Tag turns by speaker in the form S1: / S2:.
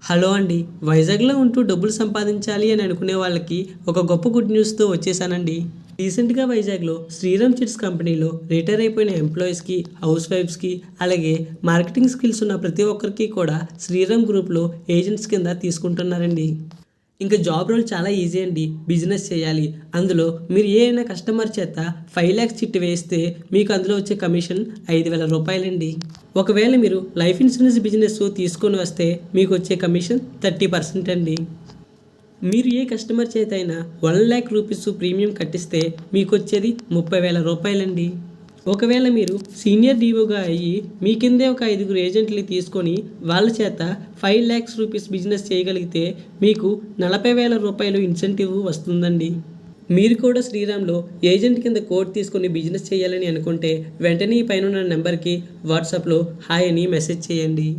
S1: Hello అండి. వైజాగ్‌లో ఉంటూ డబ్బులు సంపాదించాలి అని అనుకునే వాళ్ళకి ఒక గొప్ప గుడ్ న్యూస్‌తో వచ్చేసానండి. రీసెంట్‌గా వైజాగ్‌లో శ్రీరామ్ చిట్స్ కంపెనీలో రిటైర్ అయిపోయిన ఎంప్లాయీస్‌కి, హౌస్ వైఫ్స్‌కి, అలాగే మార్కెటింగ్ స్కిల్స్ ఉన్న ప్రతి ఒక్కరికి కూడా శ్రీరామ్ గ్రూప్‌లో ఏజెంట్స్ కింద తీసుకుంటున్నారండి. ఇంకా జాబ్ రోల్ చాలా ఈజీ అండి. బిజినెస్ చేయాలి. అందులో మీరు ఏ అయినా కస్టమర్ చేత 5,00,000 చిట్టి వేస్తే మీకు అందులో వచ్చే కమిషన్ రూ. 5,000 ఒకవేళ మీరు లైఫ్ ఇన్సూరెన్స్ బిజినెస్ తీసుకొని వస్తే మీకు వచ్చే కమిషన్ 30% అండి. మీరు ఏ కస్టమర్ చేత అయినా 1,00,000 రూపీస్ ప్రీమియం కట్టిస్తే మీకు వచ్చేది 30,000 రూపాయలండి. ఒకవేళ మీరు సీనియర్ డీఓగా అయ్యి మీ కిందే ఒక 5గురు ఏజెంట్‌ని తీసుకొని వాళ్ళ చేత 5,00,000 రూపీస్ బిజినెస్ చేయగలిగితే మీకు 40,000 రూపాయలు ఇన్సెంటివ్ వస్తుందండి. మీరు కూడా శ్రీరామ్‌లో ఏజెంట్ కింద కోడ్ తీసుకొని బిజినెస్ చేయాలని అనుకుంటే వెంటనే ఈ పైనున్న నెంబర్‌కి వాట్సాప్‌లో హాయ్ అని మెసేజ్ చేయండి.